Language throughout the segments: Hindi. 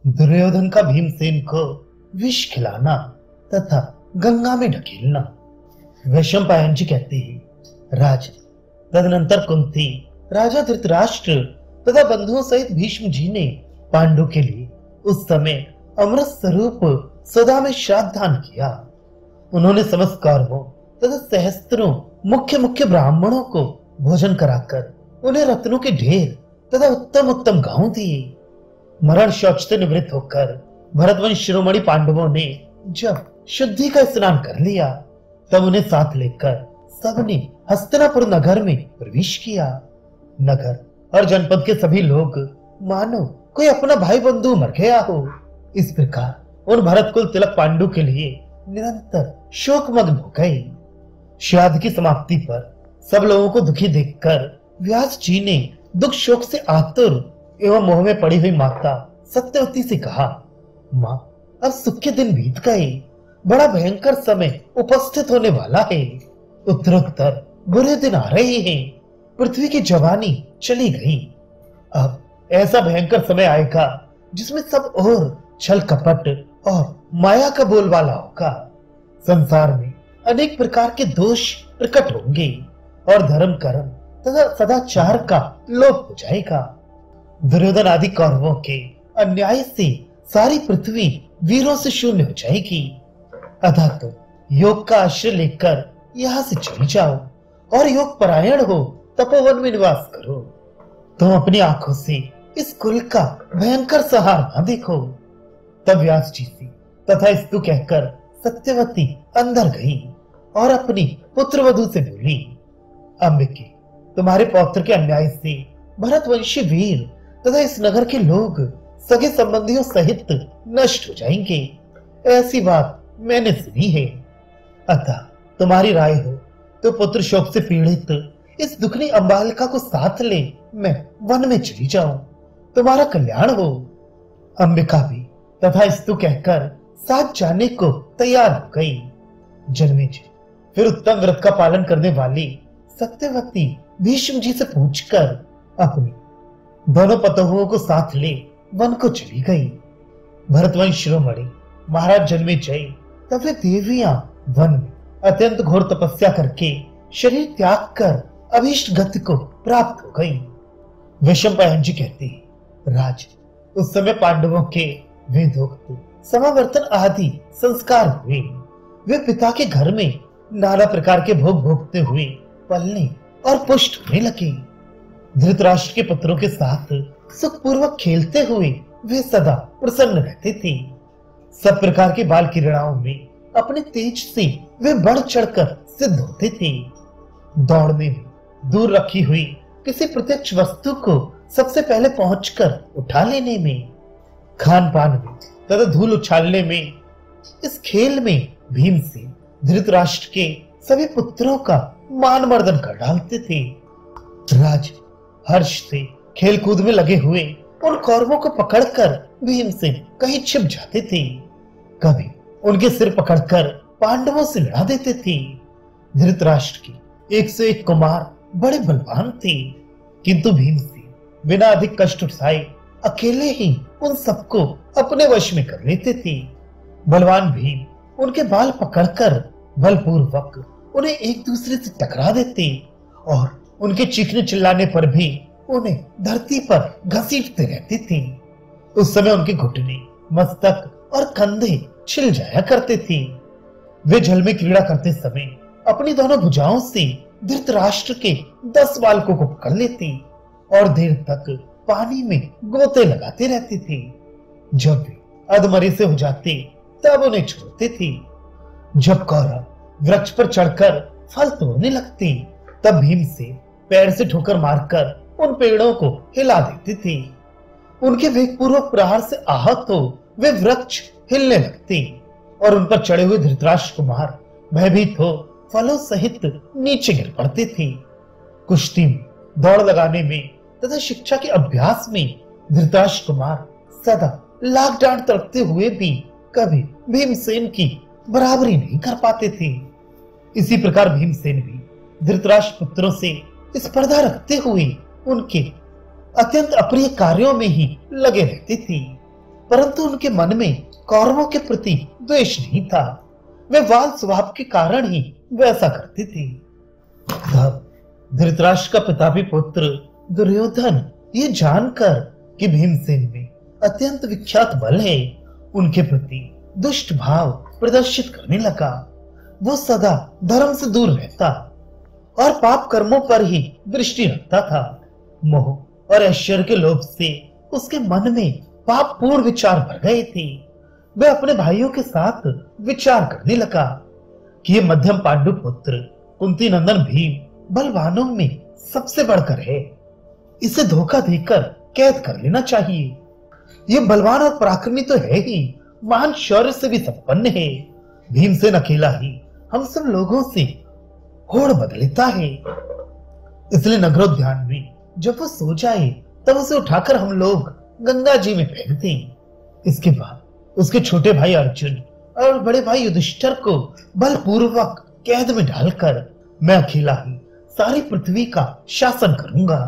दुर्योधन का भीमसेन को विष खिलाना तथा गंगा में ढकेलना। वैशंपायन जी कहते हैं, राज तदनंतर कुंती, राजा धृतराष्ट्र तथा बंधुओं सहित भीष्म जी ने पांडु के लिए उस समय अमृत स्वरूप सदा में श्राद्धान किया। उन्होंने समस्त कौरवों तथा सहस्त्रों मुख्य मुख्य ब्राह्मणों को भोजन कराकर उन्हें रत्नों के ढेर तथा उत्तम उत्तम गांव दिए। मरण शौच से निवृत्त होकर भरतवंश शिरोमणि पांडवों ने जब शुद्धि का स्नान कर लिया, तब उन्हें साथ लेकर सबने हस्तिनापुर नगर में प्रवेश किया। नगर और जनपद के सभी लोग मानो कोई अपना भाई बंधु मर गया हो, इस प्रकार उन भरत कुल तिलक पांडु के लिए निरंतर शोकमग्न हो गए। श्राद्ध की समाप्ति पर सब लोगों को दुखी देखकर व्यास जी ने दुख शोक से आतुर एवं मोह में पड़ी हुई माता सत्यवती से कहा, माँ अब सुख के दिन बीत गए, बड़ा भयंकर समय उपस्थित होने वाला है। उत्तरोत्तर बुरे दिन आ रहे हैं, पृथ्वी की जवानी चली गई। अब ऐसा भयंकर समय आएगा जिसमें सब और छल कपट और माया का बोलबाला होगा। संसार में अनेक प्रकार के दोष प्रकट होंगे और धर्म कर्म तथा सदाचार का लोप हो जाएगा। दुर्योधन आदि कौरवों के अन्याय से सारी पृथ्वी वीरों से शून्य हो जाएगी। अतः तो योग का आश्रय लेकर यहाँ से चले जाओ और योग परायण हो तपोवन में निवास करो। तुम अपनी आंखों से इस कुल का भयंकर संहार न देखो। तब व्यास जी से तथा स्तु कहकर सत्यवती अंदर गई और अपनी पुत्र वधू से बोली, अंबिके तुम्हारे पौत्र के अन्याय से भरतवंशी वीर तथा इस नगर के लोग सगे संबंधियों सहित नष्ट हो जाएंगे, ऐसी बात मैंने सुनी है। अतः तुम्हारी राय हो तो पुत्र शोक से पीड़ित इस दुखनी अंबालिका को साथ ले मैं वन में चली जाऊं, तुम्हारा कल्याण हो। अंबिका भी तथा स्तु कहकर साथ जाने को तैयार हो गई। जन्मेजय फिर उत्तम व्रत का पालन करने वाली सत्यवती भीष्म जी से पूछकर अपनी दोनों पतोहुओं को साथ ले वन को चली गई। भरतवंश शिरोमणि महाराज जन्मेजय तथा देवियां वन में अत्यंत घोर तपस्या करके शरीर त्याग कर अभीष्ट गति को प्राप्त हो गई। वैशंपायन जी कहते हैं, राज उस समय पांडवों के वेदोक्त समावर्तन आदि संस्कार हुए। वे पिता के घर में नाना प्रकार के भोग भोगते हुए पलने और पुष्ट होने लगे। धृतराष्ट्र के पुत्रों के साथ सुखपूर्वक खेलते हुए वे सदा प्रसन्न रहते थे। सब प्रकार की बाल क्रीड़ाओं में अपने तेज से वे बढ़ चढ़कर सिद्ध होते थे। दौड़ने में दूर रखी हुई किसी प्रत्यक्ष वस्तु को सबसे पहले पहुंचकर उठा लेने में, खान पान में तथा धूल उछालने में, इस खेल में भीम से धृतराष्ट्र के सभी पुत्रों का मान मर्दन कर डालते थे। राज हर्ष से खेल कूद में लगे हुए उन कौरवों को पकड़कर भीम से कहीं छिप जाते थे। कभी उनके सिर पकड़कर पांडवों से लड़ा देते थे। धृतराष्ट्र के 101 कुमार बड़े बलवान थे, किंतु भीम से बिना अधिक कष्ट उठाए अकेले ही उन सबको अपने वश में कर लेते थे। बलवान भीम उनके बाल पकड़कर बलपूर्वक उन्हें एक दूसरे से टकरा देते और उनके चीखने चिल्लाने पर भी उन्हें धरती पर घसीटते रहते थे। उस समय उनके घुटने, मस्तक और कंधे छिल जाया करते थे। वे जल में क्रीड़ा करते समय अपनी दोनों भुजाओं से धृतराष्ट्र के 10 बालकों को पकड़ लेते और देर तक पानी में गोते लगाते रहते थे। जब वे अधमरे से हो जाते तब उन्हें छोड़ते थे। जब कौरव वृक्ष पर चढ़कर फल तोड़ने लगते तब भीम से पैर से ठोकर मारकर उन पेड़ों को हिला देते थे। उनके वेगपूर्वक प्रहार से आहत हो वे वृक्ष हिलने लगते और उन पर चढ़े हुए धृतराष्ट्र कुमार भयभीत हो फलों सहित नीचे गिर पड़ते थे। कुश्ती में, दौड़ लगाने में तथा शिक्षा के अभ्यास में धृतराष्ट्र कुमार सदा लाख डांट तड़पते हुए भी कभी भीमसेन की बराबरी नहीं कर पाते थे। इसी प्रकार भीमसेन भी धृतराष्ट्र पुत्रों से स्पर्धा रखते हुए उनके अत्यंत अप्रिय कार्यों में ही लगे रहते थे। परंतु उनके मन में कौरवों के प्रति द्वेष नहीं था। वे वाल स्वभाव के कारण ही वैसा करते थे। धृतराष्ट्र का पितापी पुत्र दुर्योधन ये जानकर कि भीमसेन में अत्यंत विख्यात बल है, उनके प्रति दुष्ट भाव प्रदर्शित करने लगा। वो सदा धर्म से दूर रहता और पाप कर्मों पर ही दृष्टि रखता था। मोह और ऐश्वर्य के लोभ से उसके मन में पाप पूर्ण विचार भर गए थे। वह अपने भाइयों के साथ विचार करने लगा कि ये मध्यम पांडु पुत्र कुंती नंदन भीम बलवानों में सबसे बढ़कर है, इसे धोखा देकर कैद कर लेना चाहिए। ये बलवान और पराक्रमी तो है ही, महान शौर्य से भी संपन्न है। भीमसेन अकेला ही हम सब लोगों से होड़ बदलता है, इसलिए नगरोद्यान में जब वो सो जाए तब उसे उठाकर हम लोग गंगा जी में फेंक दें। इसके बाद उसके छोटे भाई अर्जुन और बड़े भाई युधिष्ठिर को बलपूर्वक कैद में डालकर मैं अकेला ही सारी पृथ्वी का शासन करूंगा।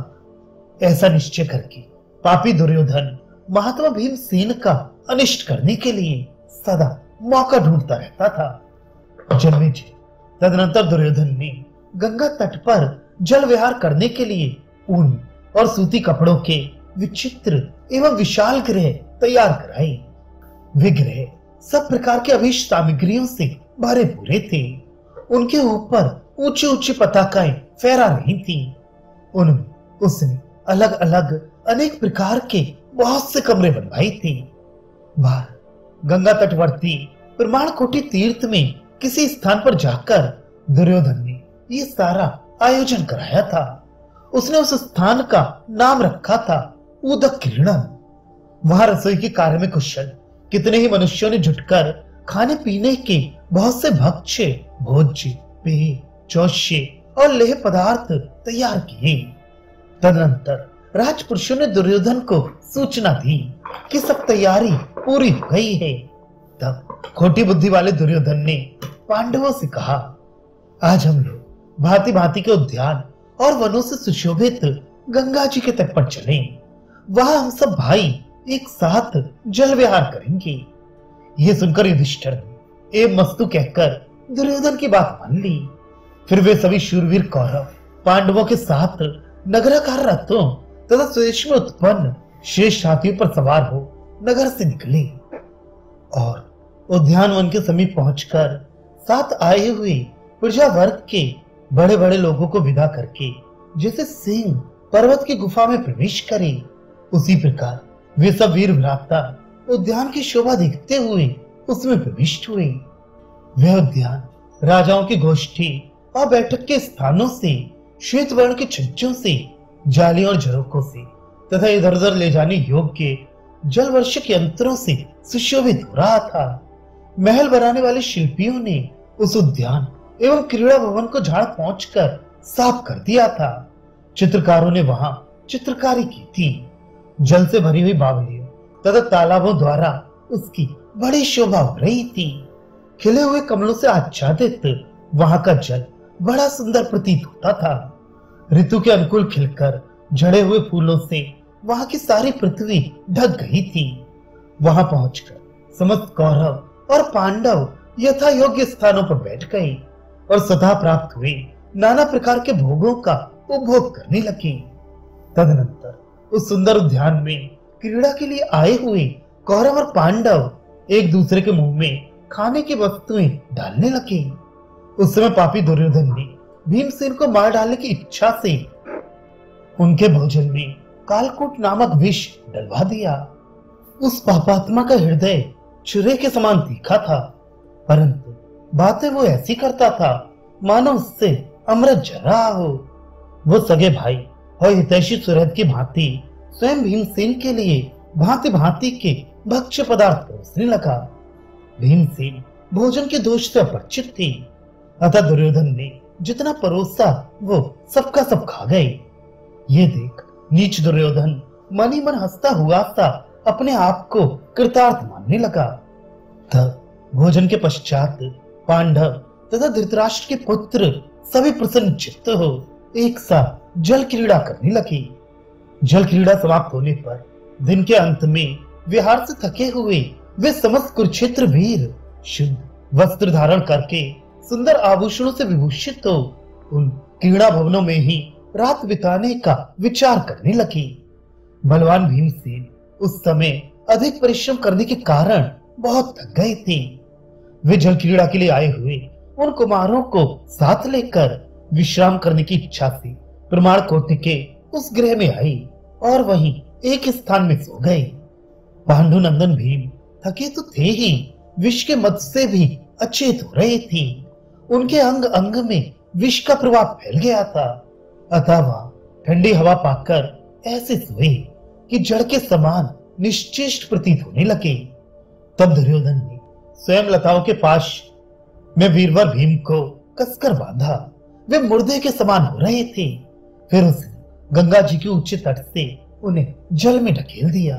ऐसा निश्चय करके पापी दुर्योधन महात्मा भीमसेन का अनिष्ट करने के लिए सदा मौका ढूंढता रहता था। जन्मेजय तदनंतर दुर्योधन ने गंगा तट पर जल विहार करने के लिए ऊन और सूती कपड़ों के विचित्र एवं विशाल गृह तैयार कराए। वे गृह सब प्रकार के अभीष्ट सामग्रियों से भरे पूरे थे। उनके ऊपर ऊंची ऊंची पताकाएं फहरा रही थी। उनमें उसने अलग अलग अनेक प्रकार के बहुत से कमरे बनवाए थे। बाहर गंगा तटवर्ती प्रमाण कोटि तीर्थ में किसी स्थान पर जाकर दुर्योधन ने ये सारा आयोजन कराया था। उसने उस स्थान का नाम रखा था उदक किरणम। वहां रसोई के कार्य में कुशल कितने ही मनुष्यों ने जुटकर खाने पीने के बहुत से भक्ष्य, भोज्य, पेय, चौष्य और लेह पदार्थ तैयार किए। तदनंतर राजपुरुषों ने दुर्योधन को सूचना दी कि सब तैयारी पूरी हो गई है। तब खोटी बुद्धि वाले दुर्योधन ने पांडवों से कहा, आज हम लोग भांति भांति के उद्यान और वनों से सुशोभित गंगा जी के तट पर चलें। वहां हम सब भाई एक साथ जल विहार करेंगे। ये सुनकर युधिष्ठिर ने ए मस्तु कहकर दुर्योधन की बात मान ली। फिर वे सभी शूरवीर कौरव पांडवों के साथ नगराकार रथों तथा स्वदेश में उत्पन्न शेष हाथियों पर सवार हो नगर से निकले और उद्यान वन के समीप पहुंचकर साथ आए हुए प्रजा वर्ग के बड़े बड़े लोगों को विदा करके जैसे सिंह पर्वत की गुफा में प्रवेश करे, उसी प्रकार वे सब वीर भ्राता उद्यान की शोभा देखते हुए उसमें प्रविष्ट हुए। वह उद्यान राजाओं की गोष्ठी और बैठक के स्थानों से, श्वेत वर्ण के छज्जों से, जालियों और झरोकों से तथा इधर उधर ले जाने योग्य जल वर्षक यंत्रों से सुशोभित हो रहा था। महल बनाने वाले शिल्पियों ने उस उद्यान एवं क्रीड़ा भवन को झाड़ पहुंचकर साफ कर दिया था। चित्रकारों ने वहां चित्रकारी की थी। जल से भरी हुई बावलियों तथा तालाबों द्वारा उसकी बड़ी शोभा हो रही थी। खिले हुए कमलों से आच्छादित वहां का जल बड़ा सुंदर प्रतीत होता था। ऋतु के अनुकूल खिलकर झड़े हुए फूलों से वहां की सारी पृथ्वी ढक गई थी। वहां पहुंचकर समस्त कौरव और पांडव यथा योग्य स्थानों पर बैठ गए और सदा प्राप्त हुए नाना प्रकार के भोगों का उपभोग करने लगे। तदनंतर उस सुंदर उद्यान में क्रीड़ा के लिए आए हुए कौरव और पांडव एक दूसरे के मुंह में खाने की वस्तुएं डालने लगे। उस समय पापी दुर्योधन ने भीमसेन को मार डालने की इच्छा से उनके भोजन में कालकूट नामक विष डलवा दिया। उस पापात्मा का हृदय छुरे के समान तीखा था, परंतु बातें वो ऐसी करता था मानो उससे अमृत झर रहा हो। वो सगे भाई और हितैषी सुहृद की भांति स्वयं भीमसेन के लिए भांति भांति के भक्ष्य पदार्थ परोसने लगा। भीमसेन भोजन के दोष से अपरिचित थी, अतः दुर्योधन ने जितना परोसा वो सबका सब खा गए। ये देख नीच दुर्योधन मन ही मन हंसता हुआ सा अपने आप को कृतार्थ मानने लगा। तब भोजन के पश्चात पांडव तथा धृतराष्ट्र के पुत्र सभी प्रसन्न चित्त हो एक साथ जल क्रीड़ा करने लगे। जल क्रीड़ा समाप्त होने पर दिन के अंत में विहार से थके हुए वे समस्त कुरुक्षेत्र वीर शुद्ध वस्त्र धारण करके सुंदर आभूषणों से विभूषित हो उन क्रीड़ा भवनों में ही रात बिताने का विचार करने लगी। बलवान भीमसेन उस समय अधिक परिश्रम करने के कारण बहुत थक गए थे। वे जल क्रीड़ा के लिए आए हुए उन कुमारों को साथ लेकर विश्राम करने की इच्छा से प्रमाण कोटि के उस गृह में आई और वहीं एक स्थान में सो गए। पांडुनंदन भीम थके तो थे ही, विष के मद से भी अचेत हो रहे थे। उनके अंग अंग में विष का प्रभाव फैल गया था, अतः वह ठंडी हवा पाकर ऐसे सोए कि जड़ के समान निश्चेष्ट प्रतीत होने लगे। तब दुर्योधन ने स्वयं लताओं के पास में वीरवर भीम को कसकर बांधा। वे मुर्दे के समान हो रहे थे। फिर उसने गंगा जी के ऊंचे तट से उन्हें जल में ढकेल दिया।